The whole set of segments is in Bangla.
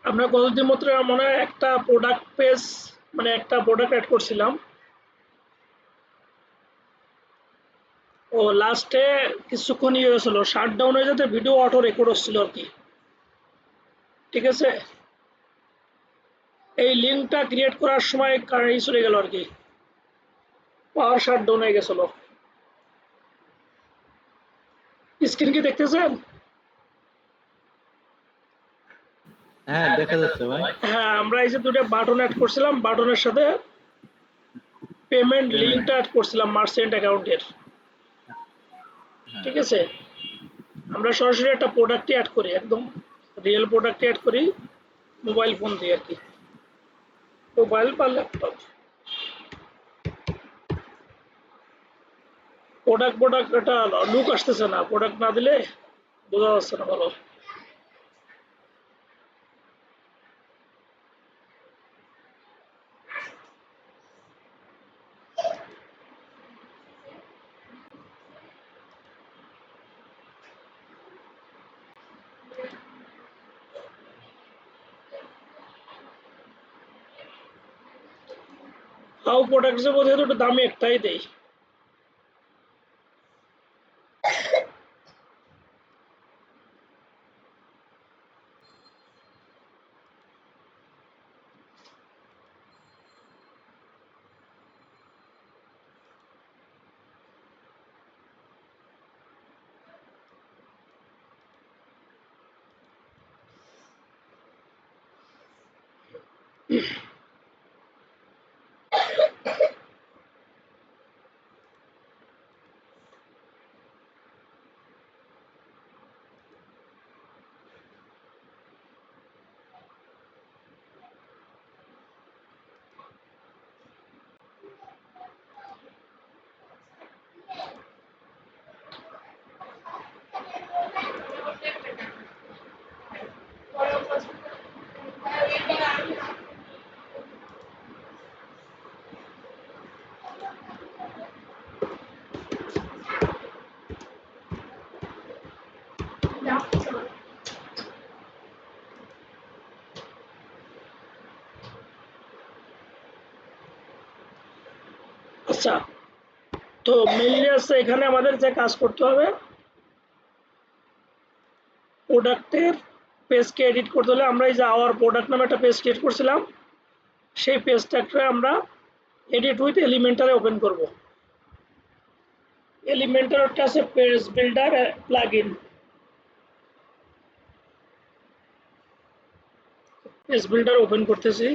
আমরা কতদিন মাত্র মনে হয় একটা প্রোডাক্ট পেজ মানে একটা প্রোডাক্ট অ্যাড করছিলাম। ও লাস্টে কিছুক্ষণ ইয়ে হয়েছিল, শাট ডাউন হয়ে যেতে ভিডিও অটো রেকর্ড হচ্ছিল আর কি। ঠিক আছে, এই লিঙ্কটা ক্রিয়েট করার সময় কারেন্ট চলে গেল আর কি, পাওয়ার শাট ডাউন হয়ে গেছিল। স্ক্রিন কি দেখতেছেন? হ্যাঁ দেখা যাচ্ছে ভাই। হ্যাঁ, আমরা এই যে দুটো বাটন অ্যাড করছিলাম, বাটনের সাথে পেমেন্ট লিঙ্কটা অ্যাড করছিলাম মার্চেন্ট অ্যাকাউন্টের। ঠিক আছে, আমরা সরাসরি একটা প্রোডাক্টই অ্যাড করি, একদম রিয়েল প্রোডাক্ট অ্যাড করি মোবাইল ফোন দিয়ে আর কি, মোবাইল বা ল্যাপটপ। প্রোডাক্ট এটা লুক আসতেছে না, প্রোডাক্ট না দিলে বোঝা যাচ্ছে না ভালো। তাও প্রোডাক্ট যে বোধ হয় একটু দামি একটাই দেই। আচ্ছা, তো মেইনলি আছে এখানে আমাদের যে কাজ করতে হবে, প্রোডাক্টের পেজকে এডিট করতে হলে আমরা এই যে আওয়ার প্রোডাক্ট নামে একটা পেজ ক্রিয়েট করছিলাম, সেই পেজটাকে আমরা এডিট উইথ এলিমেন্টারে ওপেন করব। এলিমেন্টার একটা আছে page builder plugin, page builder open করতেছি।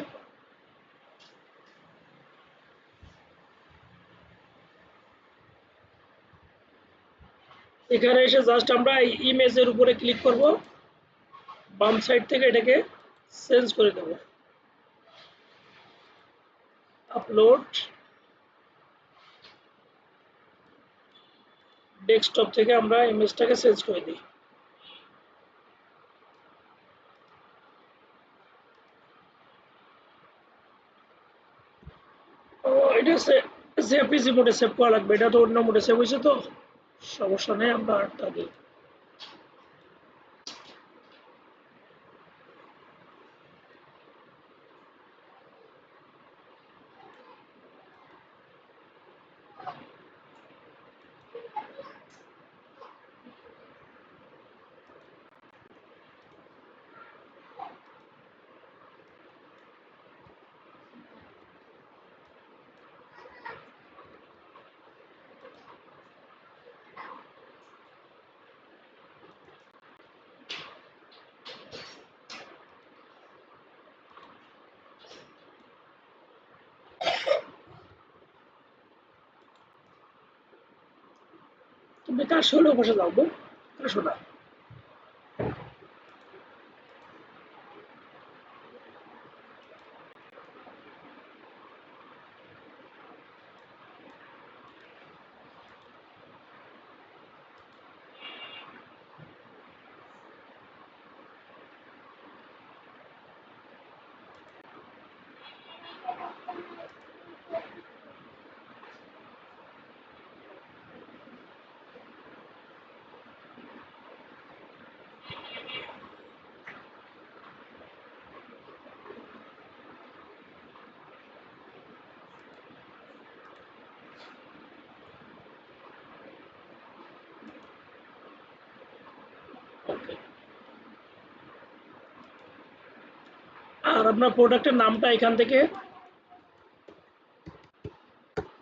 এখানে এসে জাস্ট আমরা এই ইমেজের উপরে ক্লিক করব, বাম সাইড থেকে এটাকে চেঞ্জ করে দেব, আপলোড, ডেস্কটপ থেকে আমরা ইমেজটাকে চেঞ্জ করে দিই। ও এটা জেপিজি মোডে সেভ করা লাগবে, এটা তো অন্য মোডে সেভ হয়েছে, তো সমস্যা নেই, আমরা আটটা দিই। তুমি কার শোলে বসে যাও গো, কার শোনা। আর আপনার প্রোডাক্টের নামটা এখান থেকে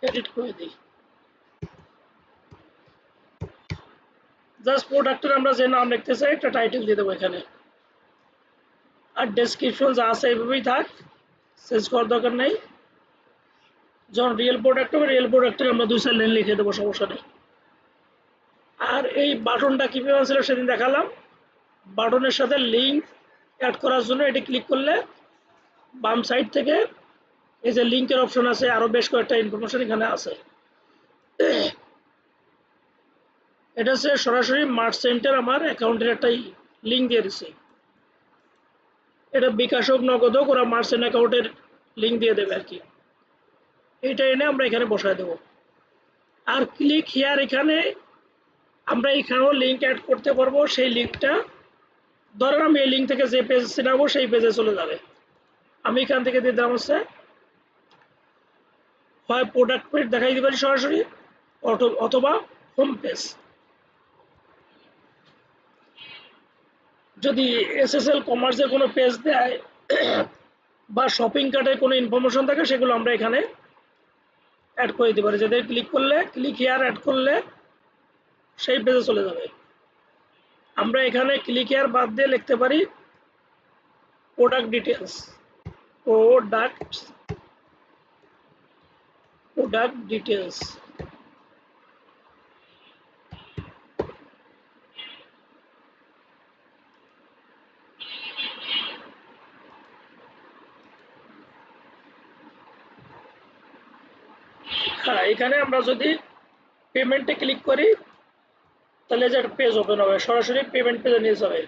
এডিট করে দিই। জাস্ট প্রোডাক্টের আমরা যে নাম লিখতে চাই একটা টাইটেল দিয়ে দেবো এখানে, আর ডেসক্রিপশন যা আছে এইভাবেই থাক, চেঞ্জ করার দরকার নেই। যখন রিয়েল প্রোডাক্ট হবে রিয়েল প্রোডাক্টের আমরা 2-4 লাইন লিখে দেবো, সমস্যা নেই। আর এই বাটনটা কীভাবে ছিল সেদিন দেখালাম। বাটনের সাথে লিঙ্ক অ্যাড করার জন্য এটি ক্লিক করলে বাম সাইড থেকে এই যে লিঙ্কের অপশন আছে, আরও বেশ কয়েকটা ইনফরমেশন এখানে আছে। এটা হচ্ছে সরাসরি মার্চেন্টের আমার অ্যাকাউন্টের একটা লিঙ্ক দিয়ে দিচ্ছে। এটা বিকাশ হোক নগদ হোক, ওরা মার্চেন্ট অ্যাকাউন্টের লিঙ্ক দিয়ে দেবে আর কি। এইটা এনে আমরা এখানে বসায় দেবো। আর ক্লিক হিয়ার, এখানে আমরা এখানেও লিঙ্ক অ্যাড করতে পারবো। সেই লিঙ্কটা ধরেন আমি এই লিঙ্ক থেকে যে পেজ চিনাবো সেই পেজে চলে যাবে। আমি এখান থেকে দিয়ে দিলাম হচ্ছে হয় প্রোডাক্ট পেজ দেখাই দিতে পারি সরাসরি, অথবা হোম পেজ। যদি এসএসএল কমার্সের কোনো পেজ দেয় বা শপিং কার্টের কোনো ইনফরমেশন থাকে সেগুলো আমরা এখানে অ্যাড করে দিতে পারি। যাদের ক্লিক করলে ক্লিক হিয়ার অ্যাড করলে সেই পেজে চলে যাবে। আমরা এখানে ক্লিক হিয়ার বাদ দিয়ে লিখতে পারি প্রোডাক্ট ডিটেলস, প্রোডাক্ট ডিটেলস। হ্যাঁ, এখানে আমরা যদি পেমেন্টে ক্লিক করি তাহলে যে একটা পেজ ওপেন হবে, সরাসরি পেমেন্ট পেজে নিয়ে যাবে,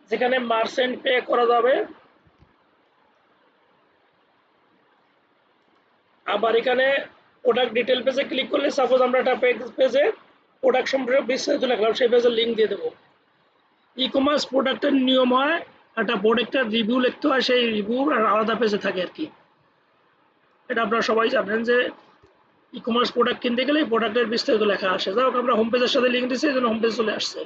যেখানে মার্চেন্ট পে করা যাবে। আবার এখানে প্রোডাক্ট ডিটেল পেজে ক্লিক করলে সাপোজ আমরা একটা পেজে প্রোডাক্ট সম্পর্কে বিস্তারিত লিখলাম, সেই পেজের লিঙ্ক দিয়ে দেবো। ই কমার্স প্রোডাক্টের নিয়ম হয় একটা প্রোডাক্টের রিভিউ লিখতে হয়, সেই রিভিউ আলাদা পেজে থাকে আর কি। এটা আপনারা সবাই জানেন যে ই কমার্স প্রোডাক্ট কিনতে গেলে প্রোডাক্টের বিস্তারিত লেখা আসে। যাই হোক, আমরা হোম পেজের সাথে লিঙ্ক দিচ্ছি, এই জন্য হোম পেজ চলে আসছে।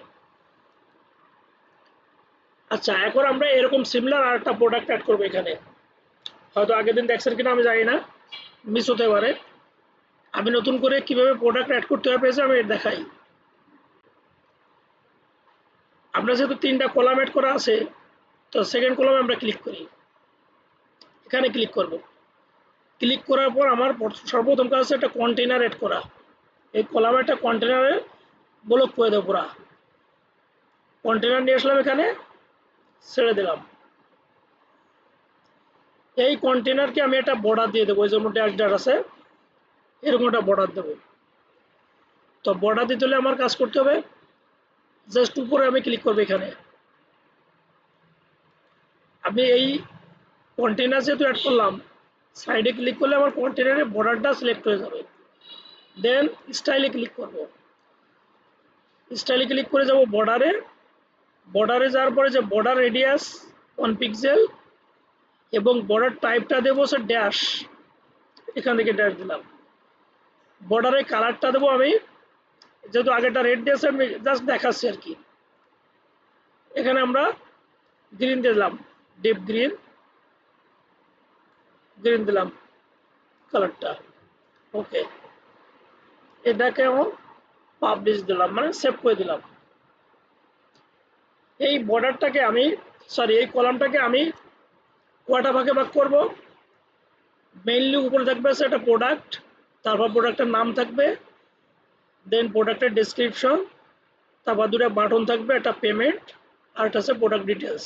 আচ্ছা, এখন আমরা এরকম সিমিলার আর একটা প্রোডাক্ট অ্যাড করবো এখানে। হয়তো আগের দিন দেখছেন কিনা আমি জানি না, মিস হতে পারে। আমি নতুন করে কিভাবে প্রোডাক্ট অ্যাড করতে হবে পেজে আমি দেখাই। আমরা যেহেতু 3টা কলাম অ্যাড করা আছে, তো সেকেন্ড কলামে আমরা ক্লিক করি, এখানে ক্লিক করব। ক্লিক করার পর আমার সর্বপ্রথম কাজ হচ্ছে একটা কন্টেনার অ্যাড করা। এই কলামে একটা কন্টেনারে ব্লক করে দেবো পুরা। কন্টেনার নিয়ে আসলাম, এখানে ছেড়ে দিলাম। এই কন্টেনারকে আমি একটা বর্ডার দিয়ে দেবো, এই জন্য ড্যাশ ড্যাশ আছে, এরকম একটা বর্ডার দেবো। তো বর্ডার দিতে হলে আমার কাজ করতে হবে, জাস্ট উপরে আমি ক্লিক করবো। এখানে আমি এই কন্টেনার যেহেতু অ্যাড করলাম, সাইডে ক্লিক করলে আমার কন্টেনারের বর্ডারটা সিলেক্ট হয়ে যাবে। দেন স্টাইলে ক্লিক করব। স্টাইলে ক্লিক করে যাব বর্ডারে। বর্ডারে যাওয়ার পরে যে বর্ডার রেডিয়াস 1 পিক্সেল এবং বর্ডার টাইপটা দেবো হচ্ছে ড্যাশ, এখান থেকে ড্যাশ দিলাম। বর্ডারের কালারটা দেবো আমি, যেহেতু আগেটা রেড দিয়েছে আমি জাস্ট দেখাচ্ছি আর কি। এখানে আমরা গ্রিন দিলাম, ডিপ গ্রিন, গ্রিন দিলাম কালারটা। ওকে, এটাকে আমি পাবলিশ দিলাম, মানে সেভ করে দিলাম। এই বর্ডারটাকে আমি এই কলামটাকে আমি কয়টা ভাগে ভাগ করব। মেইনলি উপরে থাকবে একটা প্রোডাক্ট, তারপর প্রোডাক্টের নাম থাকবে, দেন প্রোডাক্টের ডেসক্রিপশন, তারপর 2টা বাটন থাকবে, একটা পেমেন্ট আর একটা হচ্ছে প্রোডাক্ট ডিটেলস।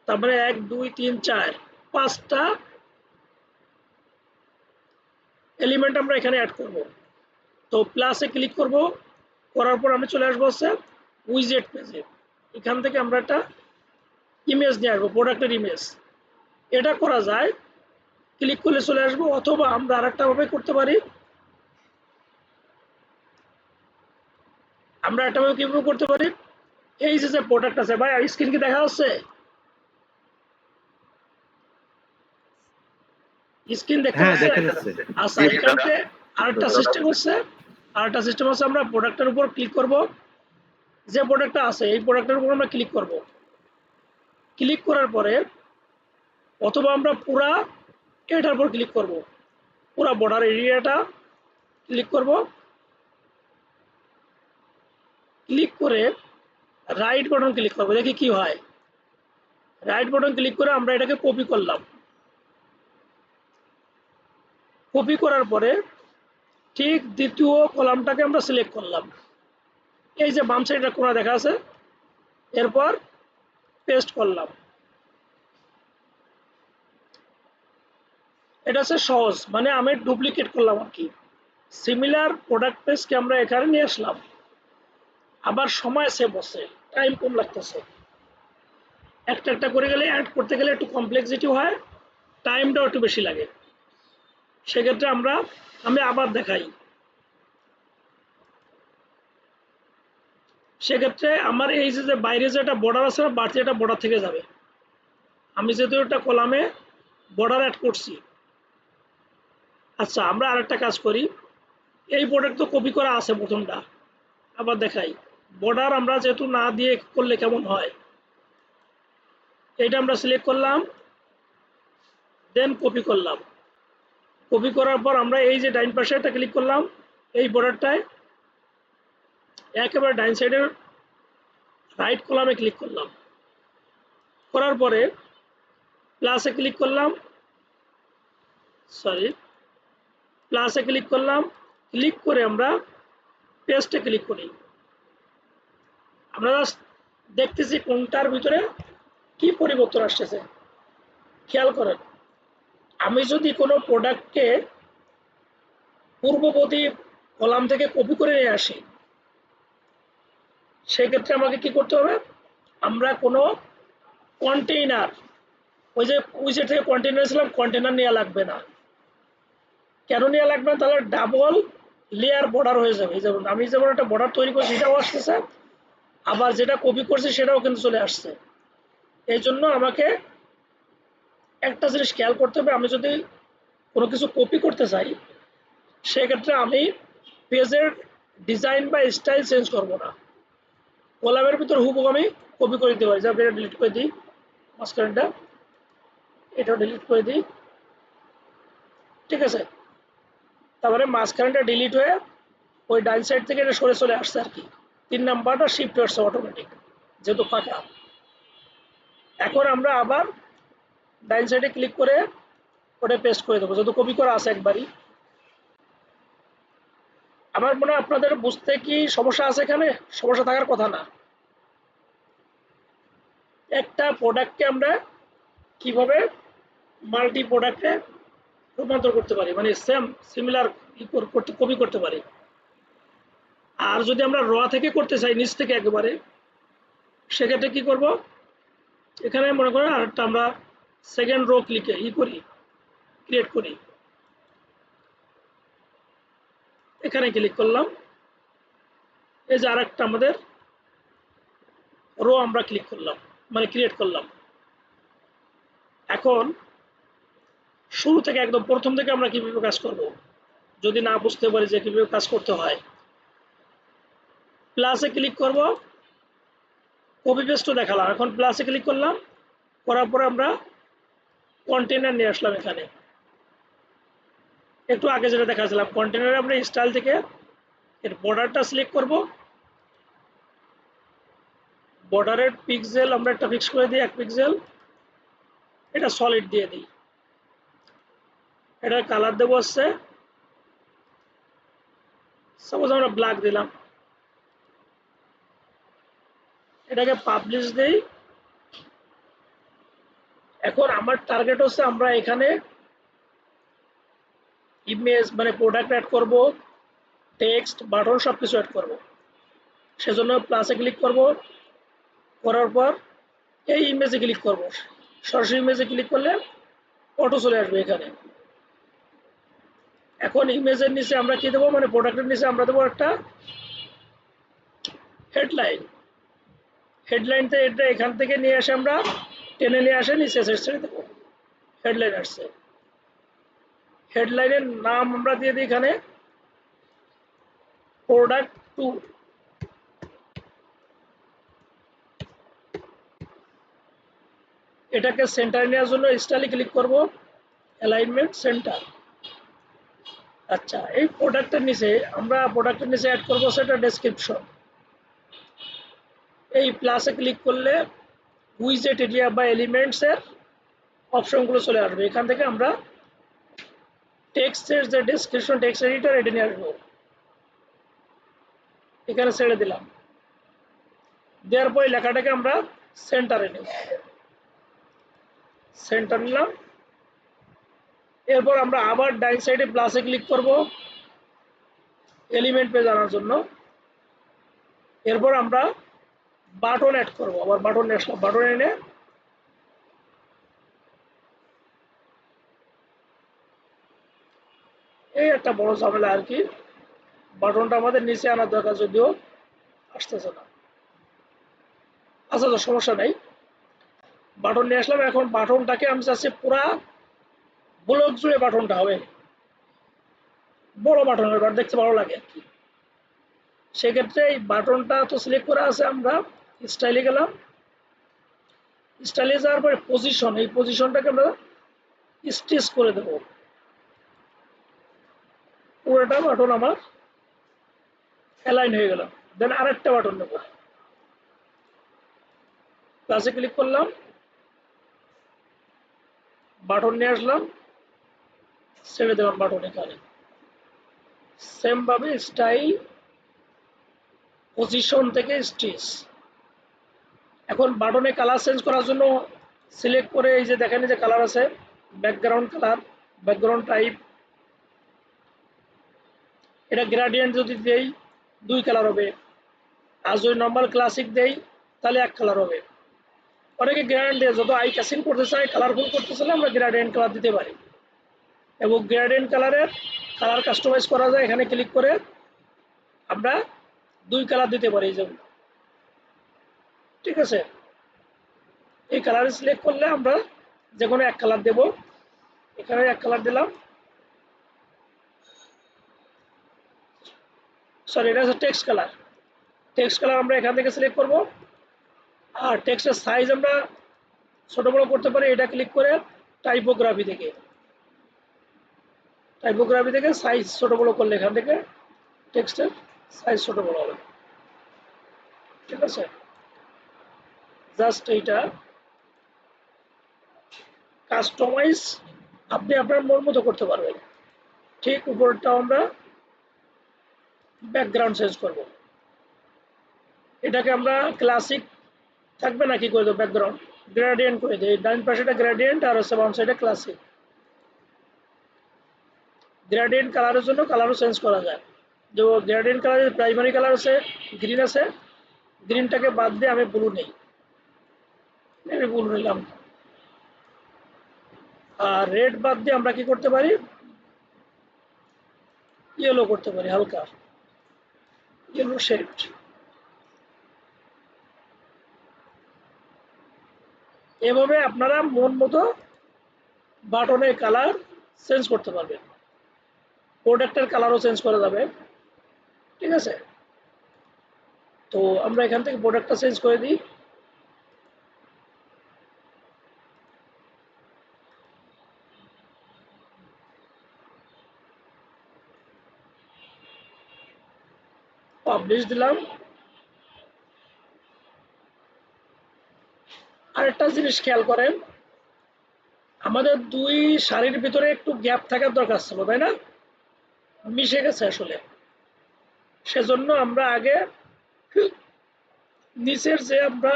তারপরে 1 2 3 4 5টা এলিমেন্ট আমরা এখানে অ্যাড করব। তো প্লাসে ক্লিক করব, করার পর আমি চলে আসবো হচ্ছে উইজেট পেজে। এখান থেকে আমরা একটা ইমেজ নিয়ে আসবো, প্রোডাক্টের ইমেজ। এটা করা যায়, ক্লিক করলে চলে আসবো, অথবা আমরা আরেকটা ভাবে করতে পারি। আমরা একটা ভাবে কিভাবে করতে পারি, এই যে প্রোডাক্ট আছে ভাই, স্ক্রিন কি দেখা যাচ্ছে? স্ক্রিন দেখতে হ্যাঁ পাচ্ছেন? দেখা যাচ্ছে। আচ্ছা, এখানে আরেকটা সিস্টেম হচ্ছে, আমরা প্রোডাক্টের উপর ক্লিক করব। যে প্রোডাক্টটা আছে এই প্রোডাক্টের উপর আমরা ক্লিক করব। ক্লিক করার পরে অথবা আমরা পুরা এটার উপর ক্লিক করব, পুরা বর্ডার এরিয়াটা ক্লিক করব, ক্লিক করে রাইট বাটন ক্লিক করব, দেখি কি হয়। রাইট বাটন ক্লিক করে আমরা এটাকে কপি করলাম, কপি করার পরে ঠিক দ্বিতীয় কলামটাকে আমরা সিলেক্ট করলাম, এই যে বাম সাইডে কোণা দেখা আছে, এরপর পেস্ট করলাম। এটা হচ্ছে সহজ, মানে আমি ডুপ্লিকেট করলাম আর কি। সিমিলার প্রোডাক্ট পেজকে আমরা এখানে নিয়ে আসলাম, আবার সময় সেভ হচ্ছে, টাইম কম লাগতেছে। একটা একটা করে গেলে অ্যাড করতে গেলে একটু কমপ্লেক্সিটি হয়, টাইমটাও একটু বেশি লাগে। সেক্ষেত্রে আমি আবার দেখাই। সেক্ষেত্রে আমার এই যে বাইরে যে একটা বর্ডার আছে না, বাড়তি একটা বর্ডার থেকে যাবে। আমি যেহেতু একটা কলামে বর্ডার অ্যাড করছি। আচ্ছা, আমরা আরেকটা কাজ করি, এই প্রোডাক্ট তো কপি করা আছে প্রথমটা, আবার দেখাই। বর্ডার আমরা যেহেতু না দিয়ে করলে কেমন হয়, এটা আমরা সিলেক্ট করলাম, দেন কপি করলাম। কপি করার পর আমরা এই যে ডাইন পাশে একটা ক্লিক করলাম, এই বর্ডারটায় একেবারে ডাইন সাইডের রাইট কলামে ক্লিক করলাম, করার পরে প্লাসে ক্লিক করলাম, সরি প্লাসে ক্লিক করলাম, ক্লিক করে আমরা পেস্টে ক্লিক করি। আমরা দেখতেছি কোনটার ভিতরে কি পরিবর্তন আসতেছে, খেয়াল করেন। আমি যদি কোনো প্রোডাক্টকে পূর্ববর্তী কলাম থেকে কপি করে নিয়ে আসি, সেক্ষেত্রে আমাকে কি করতে হবে, আমরা কোনো কন্টেইনার, ওই যে উইজেট থেকে কন্টেইনার ছিলাম, কন্টেইনার নেওয়া লাগবে না। কেন নেওয়া লাগবে না? তাহলে ডাবল লেয়ার বর্ডার হয়ে যাবে। যেমন আমি যেমন একটা বর্ডার তৈরি করছি, সেটাও আসতেছে, আবার যেটা কপি করছি সেটাও কিন্তু চলে আসছে। এই জন্য আমাকে একটা জিনিস খেয়াল করতে হবে, আমি যদি কোনো কিছু কপি করতে চাই, সেক্ষেত্রে আমি পেজের ডিজাইন বা স্টাইল চেঞ্জ করব না, কলামের ভিতর হুবহু আমি কপি করে দিতে পারি। যা এটা ডিলিট করে দিই, মাঝখানটা এটাও ডিলিট করে দিই, ঠিক আছে। তারপরে মাঝখানটা ডিলিট হয়ে ওই ডাইন সাইড থেকে এটা সরে চলে আসছে আর কি। 3 নাম্বারটা শিফট হচ্ছে অটোমেটিক, যেহেতু ফাঁকা। এখন আমরা আবার ডাইন সাইডে ক্লিক করে ওটা পেস্ট করে দেবো, যেহেতু কপি করা আছে একবারই। আমার মনে হয় আপনাদের বুঝতে কি সমস্যা আছে? এখানে সমস্যা থাকার কথা না। একটা প্রোডাক্টকে আমরা কিভাবে মাল্টি প্রোডাক্টে রূপান্তর করতে পারি, মানে সিমিলার কপি করতে পারি। আর যদি আমরা র থেকে করতে চাই, নিচ থেকে একেবারে, সেক্ষেত্রে কি করব, এখানে মনে করেন আরেকটা আমরা সেকেন্ড রো ক্লিকে ক্রিয়েট করি, এখানে ক্লিক করলাম, এই যে আরেকটা আমাদের রো আমরা ক্লিক করলাম, মানে ক্রিয়েট করলাম। এখন শুরু থেকে একদম প্রথম থেকে আমরা কিভাবে কাজ করব, যদি না বুঝতে পারি যে কিভাবে কাজ করতে হয়, প্লাসে ক্লিক করব, কপি পেস্টও দেখালাম। এখন প্লাসে ক্লিক করলাম, করার পরে আমরা কন্টেনার নিয়ে আসলাম। এখানে একটু আগে যেটা দেখাচ্ছিলাম, কন্টেনারে আমরা স্টাইল থেকে এর বর্ডারটা সিলেক্ট করব, বর্ডারের পিক্সেল আমরা একটা ফিক্স করে দিই 1 পিক্সেল, এটা সলিড দিয়ে দিই, এটার কালার দেবো হচ্ছে সাপোজ আমরা ব্ল্যাক দিলাম, এটাকে পাবলিশ দেই। এখন আমার টার্গেট হচ্ছে আমরা এখানে ইমেজ মানে প্রোডাক্ট অ্যাড করব, টেক্সট বাটন সবকিছু অ্যাড করব। সেজন্য প্লাসে ক্লিক করব, করার পর এই ইমেজে ক্লিক করব, সরাসরি ইমেজে ক্লিক করলে অটো চলে আসবে এখানে। এখন ইমেজের নিচে আমরা কি দেবো, মানে প্রোডাক্টের নিচে আমরা দেবো একটা হেডলাইন। হেডলাইনটা এটা এখান থেকে নিয়ে আসে, আমরা টেনে নিয়ে আসে নিচে ছেড়ে দেবো, হেডলাইন আসছে। হেডলাইনের নাম আমরা দিয়ে দিই এখানে প্রোডাক্ট 2, এটাকে সেন্টারে নেওয়ার জন্য স্টাইলে ক্লিক করব, অ্যালাইনমেন্ট সেন্টার। আচ্ছা, এই প্রোডাক্টের নিচে আমরা প্রোডাক্টের নিচে অ্যাড করবো সেটা ডেসক্রিপশন। এই প্লাসে ক্লিক করলে উইজেট এরিয়া বা এলিমেন্টস এর অপশনগুলো চলে আসবে। এখান থেকে আমরা টেক্সটের যে ডেসক্রিপশন টেক্সট এডিটর এটা নিয়ে আসবো, এখানে ছেড়ে দিলাম। দেওয়ার পরে লেখাটাকে আমরা সেন্টারে নেব, সেন্টার নিলাম। এরপর আমরা আবার ডাইন সাইডে প্লাসে ক্লিক করব এলিমেন্ট পেজ আনার জন্য। এরপর আমরা বাটন অ্যাড করব, আবার বাটন আসলাম, বাটন এনে এই একটা বড় ঝামেলা আর কি, বাটনটা আমাদের নিচে আনার দরকার, যদিও আসতেছে না। আচ্ছা তো সমস্যা নাই, বাটন নিয়ে আসলাম। এখন বাটনটাকে আমি চাচ্ছি পুরা ব্লক জুড়ে বাটনটা হবে, বড় বাটন এবার দেখতে ভালো লাগে আর কি। সেক্ষেত্রে এই বাটনটা তো সিলেক্ট করা আছে, আমরা স্টাইলে গেলাম, স্টাইলে যাওয়ার পরে পজিশন, এই পজিশনটাকে আমরা স্টিচ করে দেব। পুরোটা বাটন আমার অ্যালাইন হয়ে গেল। দেন আরেকটা বাটন নেব, প্লাসে ক্লিক করলাম, বাটন নিয়ে আসলাম, ছেড়ে দিলাম বাটন এখানে। সেম ভাবে স্টাইল, পজিশন থেকে স্টিচ। এখন বাটনে কালার চেঞ্জ করার জন্য সিলেক্ট করে এই যে দেখেন, এই যে কালার আছে, ব্যাকগ্রাউন্ড কালার, ব্যাকগ্রাউন্ড টাইপ, এটা গ্রেডিয়েন্ট যদি দেই 2 কালার হবে, আর যদি নর্মাল ক্লাসিক দেই তাহলে 1 কালার হবে। অনেকে গ্রেডিয়েন্ট দিয়ে যত আই ক্যাচিং করতে চাই, কালারফুল করতে চাইলে আমরা গ্রেডিয়েন্ট কালার দিতে পারি, এবং গ্রেডিয়েন্ট কালারের কালার কাস্টমাইজ করা যায়। এখানে ক্লিক করে আমরা 2 কালার দিতে পারি, যেমন ঠিক আছে। এই কালার সিলেক্ট করলে আমরা যে কোনো 1 কালার দেব, এখানে 1 কালার দিলাম। সরি, এটা হচ্ছে টেক্সট কালার। টেক্সট কালার আমরা এখান থেকে সিলেক্ট করব, আর টেক্সটের সাইজ আমরা ছোট বড় করতে পারি। এটা ক্লিক করে টাইপোগ্রাফি থেকে সাইজ ছোট বড় করলে এখান থেকে টেক্সটের সাইজ ছোট বড় হবে, ঠিক আছে। জাস্ট এইটা কাস্টমাইজ আপনি আপনার মন মতো করতে পারবেন। ঠিক উপরটাও আমরা ব্যাকগ্রাউন্ড চেঞ্জ করব, এটাকে আমরা ক্লাসিক থাকবে নাকি করে দেবো, ব্যাকগ্রাউন্ড গ্রেডিয়েন্ট করে দিই। ডান পাশেটা গ্রেডিয়েন্ট আর হচ্ছে বাম সাইডে ক্লাসিক। গ্রেডিয়েন্ট কালারের জন্য কালারও চেঞ্জ করা যায়, যে গ্রেডিয়েন্ট কালারের প্রাইমারি কালার আছে গ্রিন আছে, গ্রিনটাকে বাদ দিয়ে আমি ব্লু নেই, আমি ব্লু নিলাম। আর রেড বাদ দিয়ে আমরা কি করতে পারি, ইয়েলো করতে পারি, হালকা ইয়েলো শেড। এভাবে আপনারা মন মতো বাটনের কালার চেঞ্জ করতে পারবেন, প্রোডাক্টের কালারও চেঞ্জ করা যাবে, ঠিক আছে। তো আমরা এখান থেকে প্রোডাক্টটা চেঞ্জ করে দিই। পাবলিশ দিলাম। আরেকটা জিনিস খেয়াল করেন, আমাদের 2 সারির ভিতরে একটু গ্যাপ থাকার দরকার ছিল, তাই না? মিশে গেছে আসলে। সেজন্য আমরা আগে নিচের যে আমরা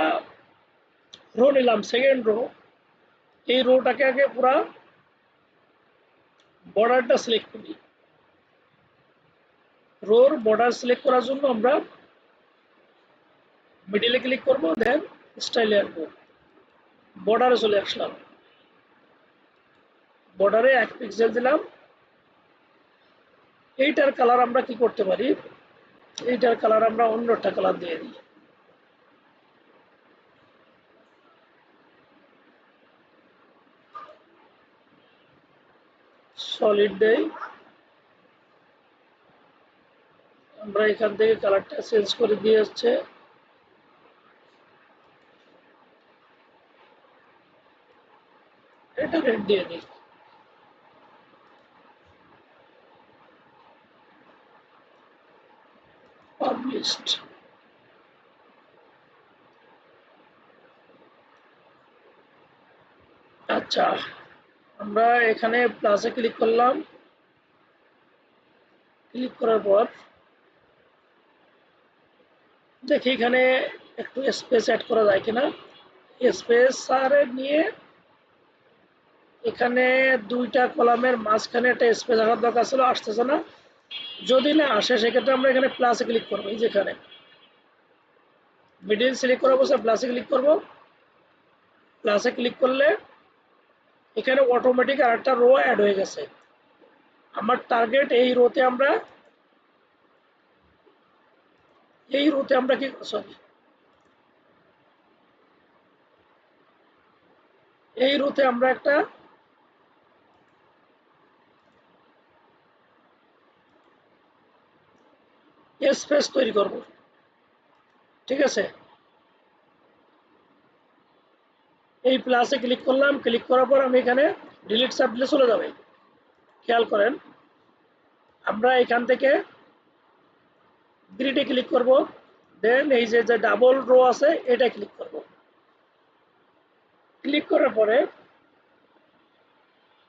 রো নিলাম, সেকেন্ড রো, এই রোটাকে আগে পুরা বর্ডারটা সিলেক্ট করি। রোর বর্ডার সিলেক্ট করার জন্য আমরা মিডিলে ক্লিক করব, দেন স্টাইলে আসবো, বর্ডারে চলে আসলাম, বর্ডারে 1 পিক্সেল দিলাম। এইটার কালার আমরা কি করতে পারি, এইটার কালার আমরা অন্য একটা কালার দিয়ে দিই, সলিড দেই। আমরা এখান থেকে কালারটা চেঞ্জ করে দিয়ে হচ্ছে প্রিন্ট দিয়ে দিই। পাবলিশড। আচ্ছা, আমরা এখানে প্লাসে ক্লিক করলাম। ক্লিক করার পর দেখি এখানে একটু স্পেস অ্যাড করা যায় কিনা। স্পেস আর নিয়ে এখানে দুইটা কলামের মাঝখানে একটা স্পেস আসার দরকার ছিল, আসতেছে না। যদি না আসে সেক্ষেত্রে আমরা এখানে প্লাসে ক্লিক করবো। এই যেখানে মিডিল সিলেক্ট করার অবস্থায় প্লাসে ক্লিক করব। প্লাসে ক্লিক করলে এখানে অটোমেটিক আর একটা রো অ্যাড হয়ে গেছে। আমার টার্গেট এই রোতে আমরা কি সরি এই রোতে আমরা একটা স্পেস তৈরি করব। ঠিক আছে, এই প্লাসে ক্লিক করলাম। ক্লিক করার পর আমি এখানে ডিলিট সাব দিলে চলে যাবে। খেয়াল করেন, আমরা এখান থেকে গ্রিডে ক্লিক করব। দেন এই যে ডাবল রো আছে এটা ক্লিক করব। ক্লিক করার পরে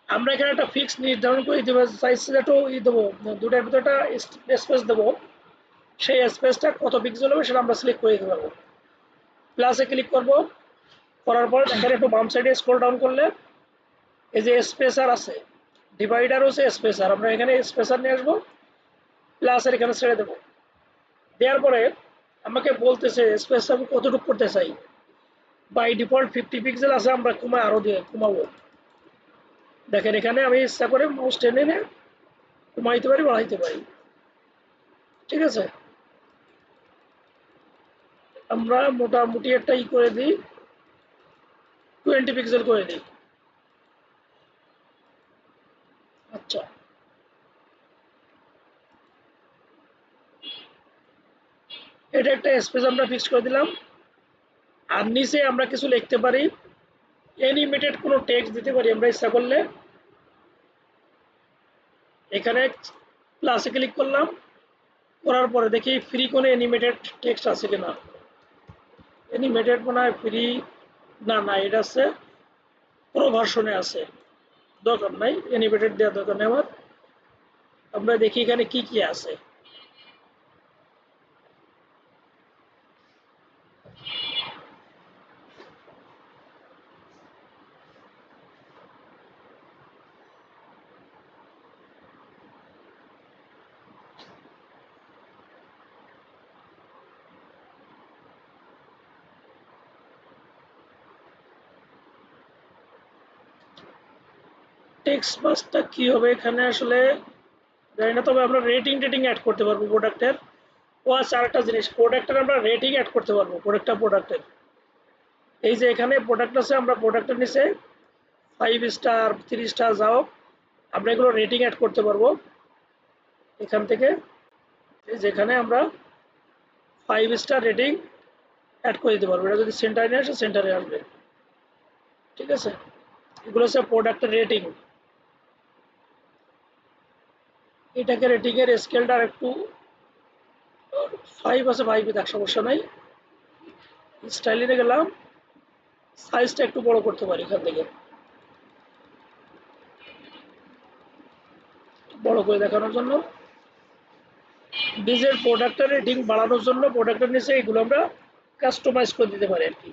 আমরা এখানে একটা ফিক্স নির্ধারণ করে দেবো, সাইজ একটু দেবো, দুটার ভিতরে একটা স্পেস দেবো। সেই স্পেসটা কত পিক্সেল হবে সেটা আমরা সিলেক্ট করে দিতে পারবো। প্লাসে ক্লিক করব। করার পর এখানে একটু বাম সাইডে স্ক্রল ডাউন করলে এই যে স্পেসার আছে, ডিভাইডার হচ্ছে স্পেসার, আমরা এখানে স্পেসার নিয়ে আসবো। প্লাসের এখানে ছেড়ে দেবো। দেওয়ার পরে আমাকে বলতেছে স্পেস আমি কতটুকু করতে চাই। বাই ডিফল্ট 50 পিক্সেল আছে, আমরা কমায় আরো দিয়ে কমাবো। দেখেন এখানে আমি ইচ্ছা করে মাউস টেনে নিয়ে কমাইতে পারি, বাড়াইতে পারি। ঠিক আছে, আমরা মোটামুটি একটা করে দিই, 20 পিক্সেল করে দিই। আচ্ছা, এটা একটা স্পেস আমরা ফিক্স করে দিলাম। আর নিচে আমরা কিছু লিখতে পারি, অ্যানিমেটেড কোনো টেক্সট দিতে পারি আমরা ইচ্ছা করলে। এখানে প্লাসে ক্লিক করলাম। করার পরে দেখি ফ্রি কোনো অ্যানিমেটেড টেক্সট আছে কিনা। অ্যানিমেটেড মনে হয় ফ্রি, না না, এটা আছে প্রো ভার্সনে আছে, দরকার নাই অ্যানিমেটেড দেওয়ার দরকার নেই আমার। আমরা দেখি এখানে কি কি আছে। টেক্সট বক্সটা কি হবে এখানে আসলে জানি না, তবে আমরা রেটিং অ্যাড করতে পারবো প্রোডাক্টের। ও আচ্ছা, আরেকটা জিনিস, প্রোডাক্টের আমরা রেটিং অ্যাড করতে পারবো। প্রোডাক্টের এই যে এখানে প্রোডাক্ট আছে, আমরা প্রোডাক্টের নিচে 5 স্টার 3 স্টার যাও, আমরা এগুলো রেটিং অ্যাড করতে পারবো এখান থেকে। যেখানে আমরা 5 স্টার রেটিং অ্যাড করে দিতে পারবো। এটা যদি সেন্টারে নিয়ে আসে সেন্টারে আসবে। ঠিক আছে, এগুলো হচ্ছে প্রোডাক্টের রেটিং। এটাকে রেটিং এর স্কেলটা একটু 5 আছে, 5 দেখ সমস্যা নাই। স্টাইলে গেলাম, সাইজটা একটু বড় করতে পারি এখান থেকে, বড় করে দেখানোর জন্য। নিজের প্রোডাক্টের রেটিং বাড়ানোর জন্য প্রোডাক্টের নিচে এগুলো আমরা কাস্টমাইজ করে দিতে পারি আর কি।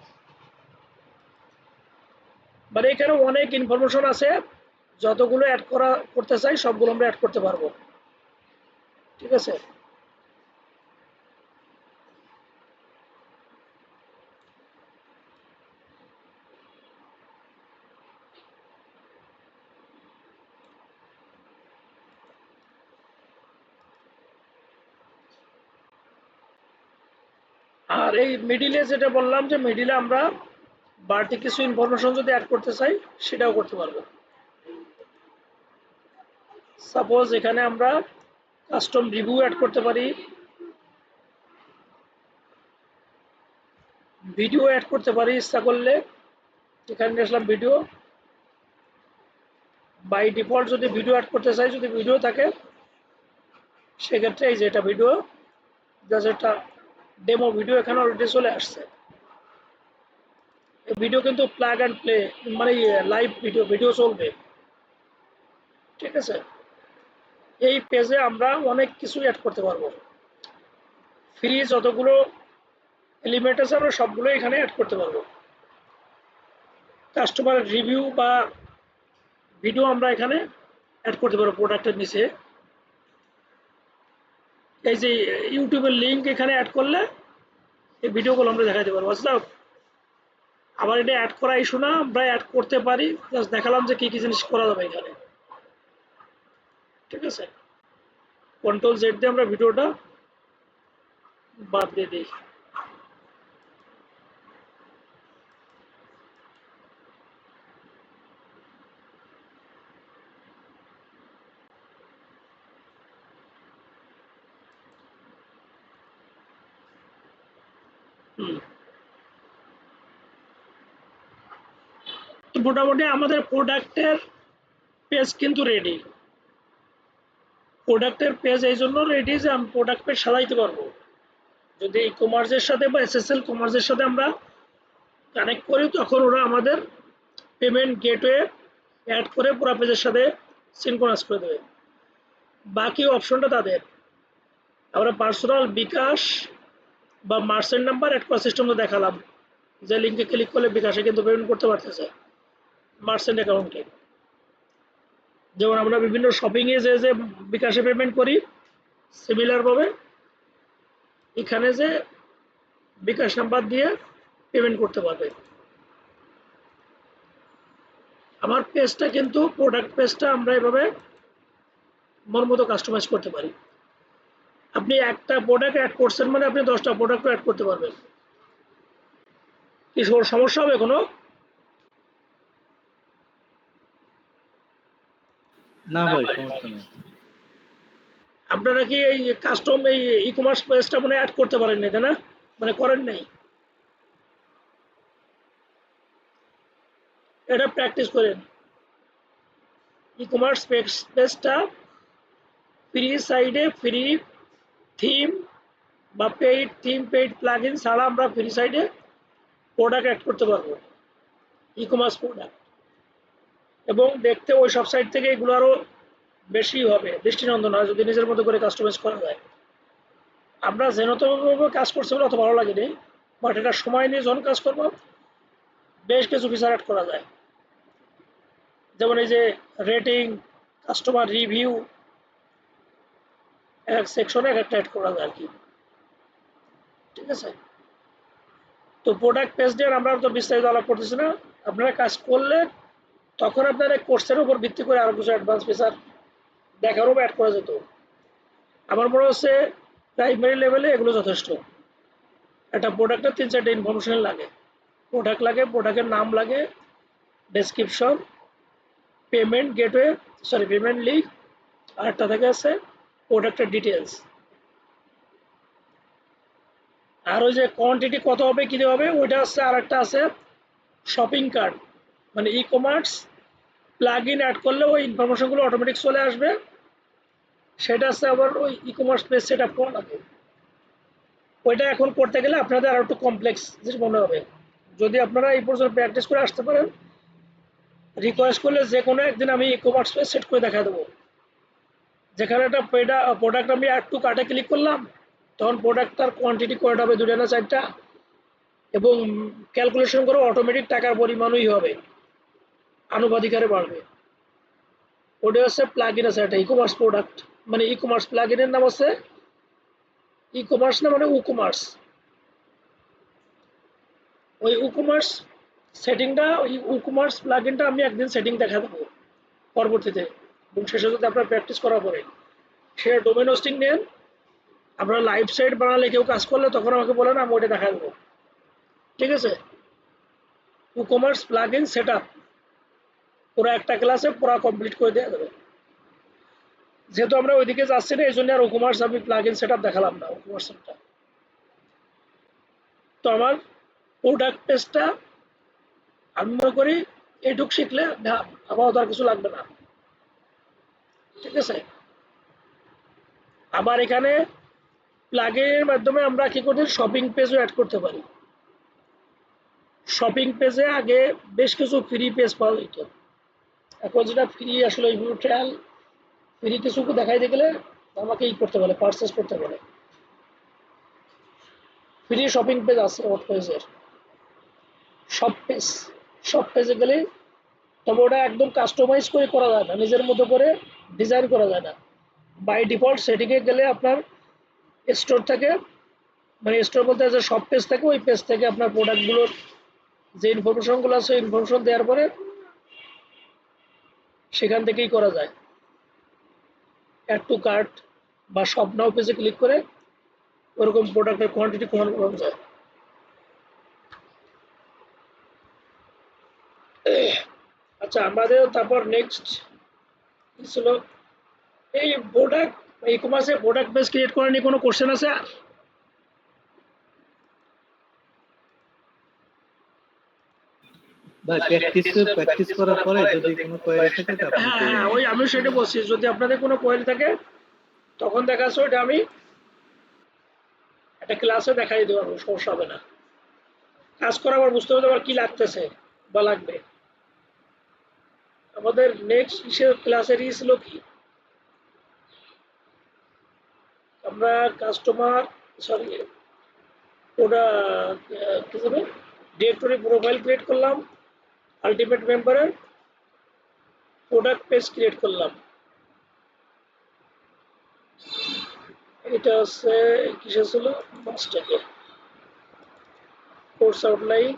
মানে এখানে অনেক ইনফরমেশন আছে, যতগুলো করতে চাই সবগুলো আমরা অ্যাড করতে পারবো। ঠিক আছে, আর এই মিডিলে যেটা বললাম যে মিডিলে আমরা বাড়তি কিছু ইনফরমেশন যদি অ্যাড করতে চাই সেটাও করতে পারবো। সাপোজ এখানে আমরা কাস্টম রিভিউ অ্যাড করতে পারি, ভিডিও অ্যাড করতে পারি ইচ্ছা করলে। এখানে আসলাম ভিডিও, বাই ডিফল্ট যদি ভিডিও অ্যাড করতে চাই, যদি ভিডিও থাকে সেক্ষেত্রে এই যে এটা ভিডিও, জাস্ট একটা ডেমো ভিডিও এখানে অলরেডি চলে আসছে। এই ভিডিও কিন্তু প্লাগ অ্যান্ড প্লে, মানে লাইভ ভিডিও, ভিডিও চলবে, ঠিক আছে। এই পেজে আমরা অনেক কিছু অ্যাড করতে পারবো। ফ্রি যতগুলো এলিমেন্ট আছে আমরা সবগুলো এখানে অ্যাড করতে পারবো। কাস্টমার রিভিউ বা ভিডিও আমরা এখানে অ্যাড করতে পারবো প্রোডাক্টের নিচে। এই যে ইউটিউবের লিঙ্ক এখানে অ্যাড করলে এই ভিডিওগুলো আমরা দেখাতে পারবো, বুঝলাম। আবার এটা অ্যাড করা ইস্যু না, আমরা অ্যাড করতে পারি, জাস্ট দেখালাম যে কি কি জিনিস করা যাবে এখানে, ঠিক আছে। কন্ট্রোল জেড দিয়ে আমরা ভিডিওটা বাদ দিয়ে দিই। তো মোটামুটি আমাদের প্রোডাক্টের পেজ কিন্তু রেডি। প্রোডাক্টের পেজ এই জন্য রেডি যে আমি প্রোডাক্ট পেজ সাজাইতে পারবো। যদি ই কমার্সের সাথে বা এসএসএল কমার্সের সাথে আমরা কানেক্ট করি, তখন ওরা আমাদের পেমেন্ট গেটওয়ে অ্যাড করে পুরো পেজের সাথে সিনক্রোনাইজ করে দেবে। বাকি অপশনটা তাদের। আমরা পার্সোনাল বিকাশ বা মার্চেন্ট নাম্বার অ্যাড করার সিস্টেম তো দেখালাম, যে লিঙ্কে ক্লিক করলে বিকাশে কিন্তু পেমেন্ট করতে পারতেছে মার্চেন্ট অ্যাকাউন্টে। যেমন আমরা বিভিন্ন শপিংয়ে যে বিকাশে পেমেন্ট করি, সিমিলারভাবে এখানে যে বিকাশ নাম্বার দিয়ে পেমেন্ট করতে পারবে। আমার পেজটা কিন্তু প্রোডাক্ট পেজটা আমরা এভাবে মন মতো কাস্টমাইজ করতে পারি। আপনি একটা প্রোডাক্ট অ্যাড করছেন মানে আপনি 10টা প্রোডাক্ট অ্যাড করতে পারবেন। কি সমস্যা হবে কোনো? না ভাই, সমস্যা নেই। আপনারা কি এই কাস্টম এই ই কমার্স পেজটা মানে অ্যাড করতে পারেন না, তাই না? মানে করেন নাই, এটা প্র্যাকটিস করেন। ই কমার্স পেজটা ফ্রি সাইডে ফ্রি থিম বা পেইড থিম, পেইড প্লাগইন ছাড়া আমরা ফ্রি সাইডে প্রোডাক্ট অ্যাড করতে পারবো, ই কমার্স প্রোডাক্ট। এবং দেখতে ওই সব সাইট থেকে এগুলো আরও বেশি হবে, দৃষ্টিনন্দন হয় যদি নিজের মতো করে কাস্টমাইজ করা যায়। আমরা যেনতভাবে কাজ করছি বলে অত ভালো লাগেনি, বাট এটা সময় নিয়ে যখন কাজ করবো বেশ কিছু ফিচার অ্যাড করা যায়। যেমন এই যে রেটিং, কাস্টমার রিভিউ, এক সেকশনে এক একটা অ্যাড করা যায় আর কি, ঠিক আছে। তো প্রোডাক্ট পেজ দিয়ে আমরা তো বিস্তারিত আলাপ করতেছি না, আপনারা কাজ করলে তখন আপনার এই কোর্সের উপর ভিত্তি করে আরো কিছু অ্যাডভান্স ফিচার দেখারও অ্যাড করা যেত। আমার মনে হচ্ছে প্রাইমারি লেভেলে এগুলো যথেষ্ট। একটা প্রোডাক্টের 3-4টে ইনফরমেশন লাগে, প্রোডাক্ট লাগে, প্রোডাক্টের নাম লাগে, description, payment gateway, sorry payment link, আর একটা থেকে আছে প্রোডাক্টের ডিটেলস। আর ওই যে কোয়ান্টিটি কত হবে কী হবে ওইটা আছে, আর একটা আছে শপিং কার্ট, মানে e commerce plug in add করলে ওই ইনফরমেশনগুলো অটোমেটিক চলে আসবে। সেটা আছে আবার ওই e commerce page set up করা লাগে। ওইটা এখন করতে গেলে আপনাদের আরও একটু কমপ্লেক্স জিনিস মনে হবে। যদি আপনারা এই পর্যন্ত প্র্যাকটিস করে আসতে পারেন, রিকোয়েস্ট করলে যে কোনো একদিন আমি ই কমার্স পেজ সেট করে দেখা দেবো, যেখানে একটা প্রোডাক্ট আমি অ্যাড টু কার্টে ক্লিক করলাম, তখন প্রোডাক্টটার কোয়ান্টিটি কয়টা হবে, 2টা না 4টা, এবং ক্যালকুলেশন করে অটোমেটিক টাকার পরিমাণই হবে, আনুপাতিক হারে বাড়বে। ওটা হচ্ছে প্লাগ ইন আছে একটা ই কমার্স প্রোডাক্ট, মানে ই কমার্স প্লাগ ইনের নাম আছে ই কমার্স, না মানে উ কমার্স। ওই উ কমার্স সেটিংটা, ওই উ কমার্স প্লাগ ইনটা আমি একদিন সেটিং দেখা দেবো পরবর্তীতে, এবং শেষে যদি আপনার প্র্যাকটিস করা পরে সে ডোমেন হোস্টিং নেন, আপনারা লাইভ সাইট বানালে কেউ কাজ করলে তখন আমাকে বলেন, আমি ওইটা দেখা দেবো, ঠিক আছে। ই commerce plug in shed up পুরো একটা ক্লাসে পুরো কমপ্লিট করে দেওয়া যাবে। যেহেতু আমরা ওইদিকে যাচ্ছি না, এই জন্য আর ই কমার্স আমি প্লাগ ইন সেট আপ দেখালাম না, ই কমার্সটা। তো আমার প্রোডাক্ট পেজটা আমি মনে করি এইটুক শিখলে আপাতত আর কিছু লাগবে না। ঠিক আছে। আবার এখানে প্লাগইনের মাধ্যমে আমরা কি করতে শপিং পেজও অ্যাড করতে পারি। শপিং পেজে আগে বেশ কিছু ফ্রি পেজ পাওয়া যেত, এখন যেটা ফ্রি আসলে ওইগুলো ট্রায়াল ফ্রি কিছু দেখাইতে গেলে আমাকে করতে বলে, পারচেস করতে বলে। ফ্রি শপিং পেজ আছে ওয়ার্ডপ্রেসের, সব পেজে গেলে, তবে ওটা একদম কাস্টমাইজ করে করা যায় না, নিজের মতো করে ডিজাইন করা যায় না। বাই ডিফল্ট সেটিংয়ে গেলে আপনার স্টোর থেকে, মানে স্টোর বলতে যে সব পেজ থেকে, ওই পেজ থেকে আপনার প্রোডাক্টগুলোর যে ইনফরমেশনগুলো আছে ইনফরমেশন দেওয়ার পরে সেখান থেকেই করা যায়। অ্যাড টু কার্ট বা শপ নাও পেজে ক্লিক করে ওরকম প্রোডাক্টের কোয়ান্টিটি কমানো যায়। আচ্ছা, আমাদের তারপর নেক্সট ছিল এই প্রোডাক্ট, ই কমার্সে প্রোডাক্ট পেজ ক্রিয়েট করা নিয়ে কোনো কোশ্চেন আছে? ভাই প্র্যাকটিস করার পরে যদি কোনো কোয়েরি থাকে তো আপনি হ্যাঁ বলুন। হ্যাঁ, ওই আমি সেটা বলছি, যদি আপনাদের কোনো কোয়েরি থাকে তখন দেখা যাচ্ছে ওইটা আমি একটা ক্লাসে দেখাই দিতে পারবো, সমস্যা হবে না। কাজ করা আবার বুঝতে হবে আবার কি লাগতেছে বা লাগবে। আমাদের নেক্সট ক্লাসের ছিল কি, আমরা কাস্টমার, সরি, ওটা কি হবে, ডিরেক্টরি প্রোফাইল ক্রিয়েট করলাম, আলটিমেট মেম্বারের প্রোডাক্ট পেজ ক্রিয়েট করলাম। এটা হচ্ছে কিসে ছিল, মাস্টারে কোর্স আউটলাইন।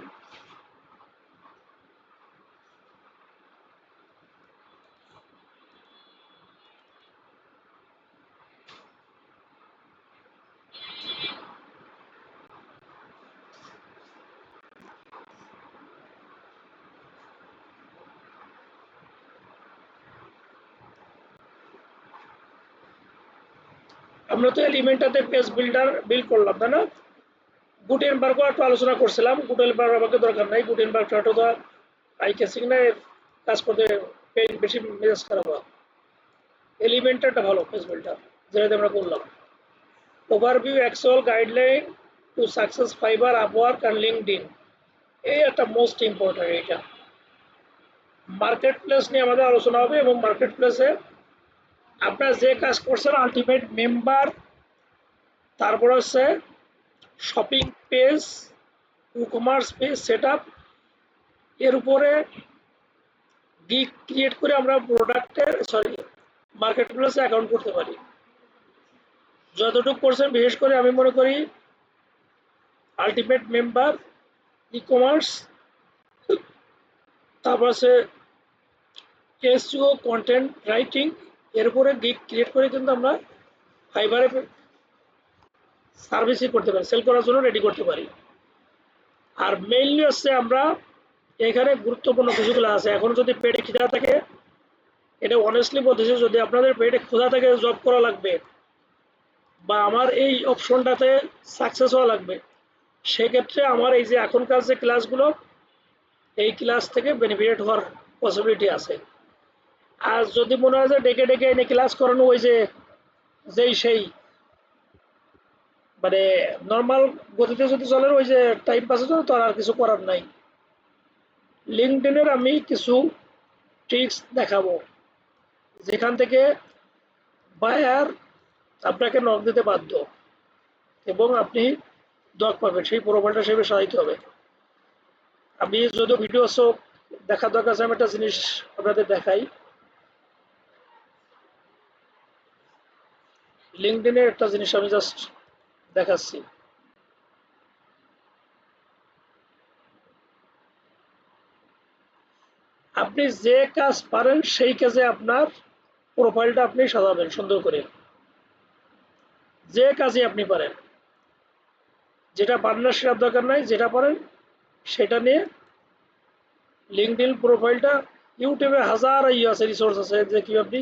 আমরা তো এলিমেন্টটাতে পেজ বিল্ডার বিল্ড করলাম, তাই না? গুটেনবার্গও একটু আলোচনা করছিলাম, গুটেনবার্গ আমাকে দরকার নাই, গুটেনবার্গটা তো আইকেসিং না কাজ করতে বেশি মেজাজ খারাপ হয়। এলিমেন্টটা ভালো পেজ বিল্ডার, যেটাতে আমরা করলাম। Overview, actual guideline to success, Fiverr, Upwork আর লিঙ্কডইন, এই একটা মোস্ট ইম্পর্টেন্ট। এটা মার্কেট প্লেস নিয়ে আমাদের আলোচনা হবে, এবং মার্কেট প্লেসে আপনার যে কাজ করছেন আলটিমেট মেম্বার, তারপর হচ্ছে shopping page, e commerce page set up, এর উপরে গিগ ক্রিয়েট করে আমরা প্রোডাক্টের, সরি, মার্কেট প্লেসে অ্যাকাউন্ট করতে পারি। যতটুকু করছেন বিশেষ করে আমি মনে করি আলটিমেট মেম্বার, ই কমার্স, তারপর আছে এসইও, কন্টেন্ট রাইটিং, এর উপরে গিগ ক্রিয়েট করে কিন্তু আমরা ফাইবারে সার্ভিসই করতে পারি, সেল করার জন্য রেডি করতে পারি। আর মেইনলি হচ্ছে আমরা এখানে গুরুত্বপূর্ণ কিছুগুলো আছে। এখন যদি পেটে খিদা থাকে, এটা অনেস্টলি বলতেছি, যদি আপনাদের পেটে ক্ষুধা থাকে জব করা লাগবে বা আমার এই অপশনটাতে সাকসেস হওয়া লাগবে, সেক্ষেত্রে আমার এই যে এখনকার যে ক্লাসগুলো, এই ক্লাস থেকে বেনিফিট হওয়ার পসিবিলিটি আছে। আর যদি মনে হয় যে ডেকে ডেকে এনে ক্লাস করানো, ওই যে যেই সেই মানে নর্মাল গতিতে যদি চলে, ওই যে টাইম পাসের জন্য, তো আর কিছু করার নাই। লিঙ্কডইনের আমি কিছু ট্রিক্স দেখাবো, যেখান থেকে বায়ার আপনাকে নক দিতে বাধ্য এবং আপনি দক পাবেন, সেই প্রোফাইলটা সেভাবে সাজাইতে হবে। আমি যদিও ভিডিও সব দেখার দরকার আছে, আমি একটা জিনিস আপনাদের দেখাই। লিঙ্কডইনের একটা জিনিস আমি জাস্ট দেখাচ্ছি। আপনি যে কাজ পারেন সেই কাজে আপনার প্রোফাইলটা আপনি সাজাবেন সুন্দর করে, যে কাজে আপনি পারেন। যেটা পারেন না সেটার দরকার নাই, যেটা পারেন সেটা নিয়ে লিঙ্কডইন প্রোফাইলটা, ইউটিউবে হাজার আছে, রিসোর্স আছে, যে কি আপনি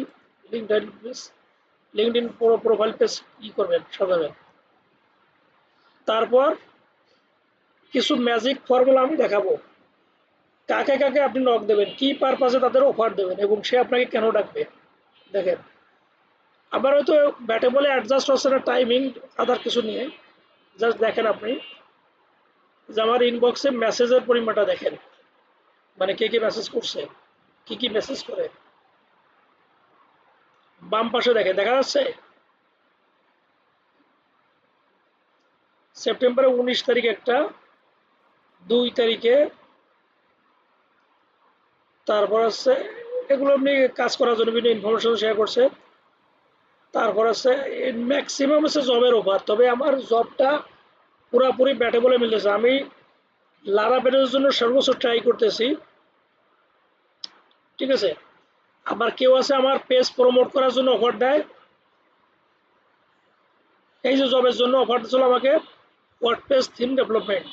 লিঙ্কডইন প্রোফাইল পেজ করবেন, সাজাবেন। তারপর কিছু ম্যাজিক ফর্মুলা আমি দেখাবো, কাকে কাকে আপনি নক দেবেন, কি পারপাসে তাদের অফার দেবেন এবং সে আপনাকে কেন ডাকবে। দেখেন, আবার হয়তো ব্যাটে বলে অ্যাডজাস্ট হচ্ছে না টাইমিং আদার কিছু নিয়ে। জাস্ট দেখেন আপনি যে আমার ইনবক্সে মেসেজের পরিমাণটা দেখেন, মানে কে কে মেসেজ করছে, কি কি মেসেজ করে। বাম পাশে দেখেন, দেখা যাচ্ছে সেপ্টেম্বরের 19 তারিখ একটা, 2 তারিখে, তারপর হচ্ছে এগুলো এমনি কাজ করার জন্য বিভিন্ন ইনফরমেশন শেয়ার করছে। তারপর হচ্ছে ম্যাক্সিমাম হচ্ছে জবের অফার, তবে আমার জবটা পুরাপুরি ব্যাটে বলে মিলতেছে। আমি লারাভেলের জন্য সর্বোচ্চ ট্রাই করতেছি, ঠিক আছে। আবার কেউ আছে আমার পেজ প্রমোট করার জন্য অফার দেয়। এই যে জবের জন্য অফার দিচ্ছিল আমাকে, ওয়ার্ডপ্রেস থিম ডেভেলপমেন্ট,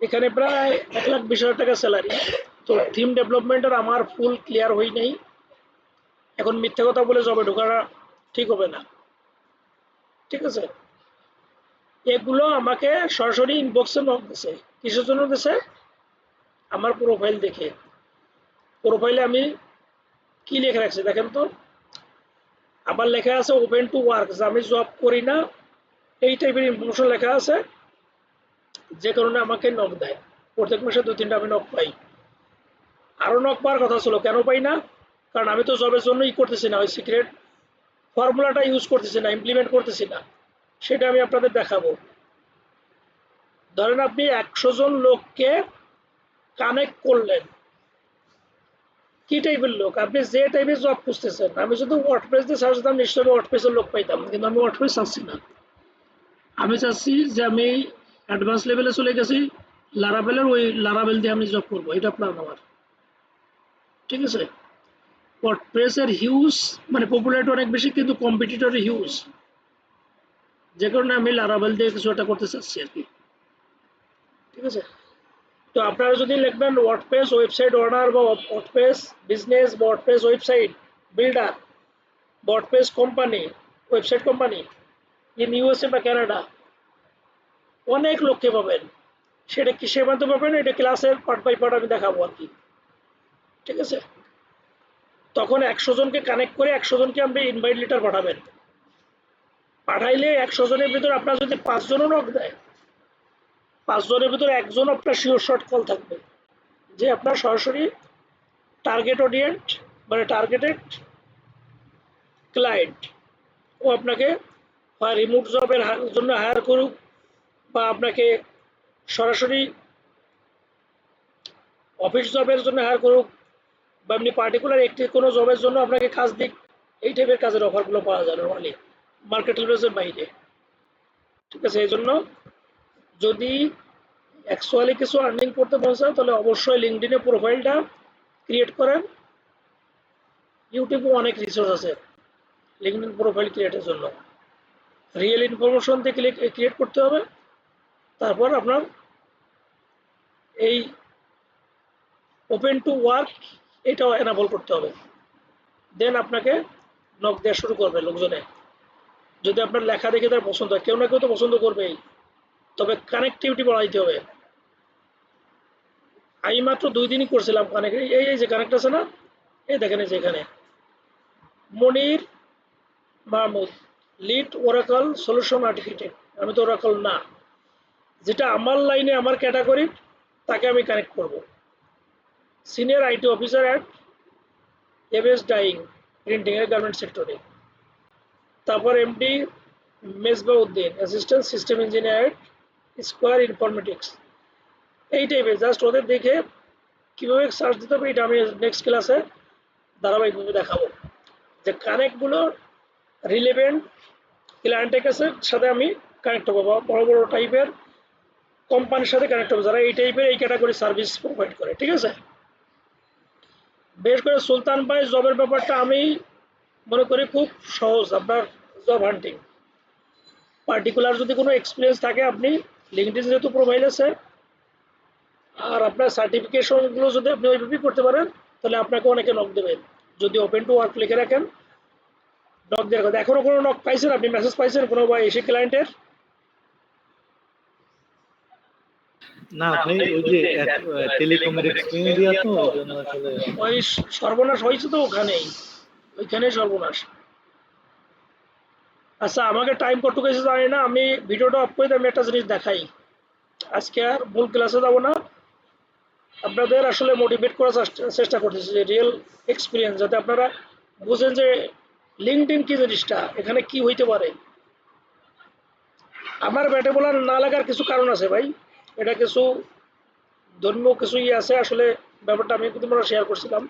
এখানে প্রায় 1,20,000 টাকা স্যালারি। তো থিম ডেভেলপমেন্টের আমার ফুল ক্লিয়ার হই নাই, এখন মিথ্যে কথা বলে জবে ঢোকাটা ঠিক হবে না, ঠিক আছে। এগুলো আমাকে সরাসরি ইনবক্সে নক দিছে। কিসের জন্য দিছে? আমার প্রোফাইল দেখে। প্রোফাইলে আমি কি লিখে রাখছি দেখেন তো, আবার লেখা আছে ওপেন টু ওয়ার্ক, যে আমি জব করি না, এই টাইপের ইনফরমেশন লেখা আছে, যে কারণে আমাকে নক দেয়। প্রত্যেক মাসে 2-3টা আমি নক পাই। আরও নক পাওয়ার কথা ছিল, কেন পাই না? কারণ আমি তো জবের জন্যই করতেছি না, ওই সিক্রেট ফর্মুলাটা ইউজ করতেছি না, ইমপ্লিমেন্ট করতেছি না, সেটা আমি আপনাদের দেখাবো। ধরেন আপনি 100 জন লোককে কানেক্ট করলেন, কি টাইপের লোক? আপনি যে টাইপের জব খুঁজতেছেন। আমি যদি ওয়ার্ডপ্রেস দিয়ে সার্চ দিতাম নিশ্চয়ই ওয়ার্ডপ্রেসের লোক পাইতাম, কিন্তু আমি ওয়ার্ডপ্রেস চাচ্ছি না। আমি চাচ্ছি যে আমি অ্যাডভান্স লেভেলে চলে গেছি, লারাভেলের ওই লারাভেল দিয়ে আমি জব করবো, এটা প্ল্যান আমার, ঠিক আছে। ওয়ার্ডপ্রেসের হিউজ মানে পপুলারিটি অনেক বেশি, কিন্তু কম্পিটিটর হিউজ, যে কারণে আমি লারাভেল দিয়ে কিছু একটা করতে চাচ্ছি আর কি, ঠিক আছে। তো আপনারা যদি লিখবেন ওয়ার্ডপ্রেস ওয়েবসাইট ওনার বা ওয়ার্ডপ্রেস বিজনেস বা WordPress website builder, WordPress company, website company in USA বা কানাডা, অনেক লোককে পাবেন। সেটা কিসের মাধ্যমে পাবেন? এটা ক্লাসের পার্ট বাই পার্ট আমি দেখাবো আর কি, ঠিক আছে। তখন 100 জনকে কানেক্ট করে 100 জনকে আপনি ইনভাইট লেটার পাঠাবেন। পাঠাইলে 100 জনের ভিতরে আপনার যদি 5 জনও নক দেয়, 5 জনের ভিতরে একজন আপনার শিওর শর্ট কল থাকবে, যে আপনার সরাসরি টার্গেট অডিয়েন্ট মানে টার্গেটেড ক্লায়েন্ট, ও আপনাকে হয় রিমোট জবের জন্য হায়ার করুক, বা আপনাকে সরাসরি অফিস জবের জন্য হায়ার করুক, বা এমনি পার্টিকুলার একটি কোনো জবের জন্য আপনাকে কাজ দিক, এই টাইপের কাজের অফারগুলো পাওয়া যায় নর্মালি মার্কেট লেভেলের বাইরে, ঠিক আছে। এই জন্য যদি অ্যাকচুয়ালি কিছু আর্নিং করতে মন চায়, তাহলে অবশ্যই লিঙ্কডইনে প্রোফাইলটা ক্রিয়েট করেন। ইউটিউবে অনেক রিসোর্স আছে লিঙ্কডইন প্রোফাইল ক্রিয়েটের জন্য। রিয়েল ইনফরমেশন দিয়ে ক্রিয়েট করতে হবে। তারপর আপনার এই ওপেন টু ওয়ার্ক এটাও এনাবল করতে হবে, দেন আপনাকে নক দেওয়া শুরু করবে লোকজনে। যদি আপনার লেখা দেখে তার পছন্দ হয়, কেউ না কেউ তো পছন্দ করবেই, তবে কানেক্টিভিটি বাড়াইতে হবে। আমি মাত্র 2 দিনই করছিলাম কানেক্ট, এই যে কানেক্ট আছে না, এই দেখেন এই যে এখানে Monir Mahmud, lead Oracle solution architect. আমি তো ওরাকল না, যেটা আমার লাইনে আমার ক্যাটাগরি, তাকে আমি কানেক্ট করব। Senior IT officer at MS dyeing printing এর গার্মেন্ট সেক্টরে। তারপর MD Mezbauddin, assistant system engineer square informatics. এই টাইপের জাস্ট ওদের দেখে কীভাবে সার্চ দিতে হবে, এটা আমি নেক্সট ক্লাসে ধারাবাহিকভাবে দেখাবো, যে কানেক্টগুলো রিলেভেন্ট ক্লায়েন্টের কাছে সাথে আমি কানেক্ট হবো, বা বড় বড় টাইপের কোম্পানির সাথে কানেক্ট হবো, যারা এই টাইপের এই ক্যাটাগরি সার্ভিস প্রোভাইড করে, ঠিক আছে। বিশেষ করে সুলতান ভাই জবের ব্যাপারটা আমি মনে করি খুব সহজ। আপনার জব হান্টিং পার্টিকুলার যদি কোনো এক্সপিরিয়েন্স থাকে, আপনি লিঙ্কডইন যেহেতু প্রোফাইল আছে, আর আপনার সার্টিফিকেশনগুলো যদি আপনি ওইভাবেই করতে পারেন, তাহলে আপনাকে অনেকে নক দেবেন। যদি ওপেন টু ওয়ার্ক লিখে রাখেন, নক দেওয়ার কথা। এখনো কোনো নক পাইছেন? আপনি মেসেজ পাইছেন কোনো বা এসে ক্লায়েন্টের? না ভাই, ওই যে টেলিকমের এক্সপিরিয়েন্স দিয়া তো ওই জন্য আসলে। ওই সর্বনাশ হয়েছে তো ওখানেই, ওইখানেই সর্বনাশ। আচ্ছা, আমাকে টাইম কতটুকু এসে জানি না, আমি ভিডিওটা অফ করে আমি একটা জিনিস দেখাই। আজকে আর মূল ক্লাসে যাবো না, আপনাদের আসলে মোটিভেট করার চেষ্টা করতেছি যে রিয়েল এক্সপিরিয়েন্স, যাতে আপনারা বুঝেন যে লিঙ্কডইন কি জিনিসটা, এখানে কি হইতে পারে। আমার ব্যাটে বলার না লাগার কিছু কারণ আছে ভাই, এটা কিছু ধর্মীয় কিছু আছে আসলে, ব্যাপারটা আমি কিন্তু শেয়ার করছিলাম।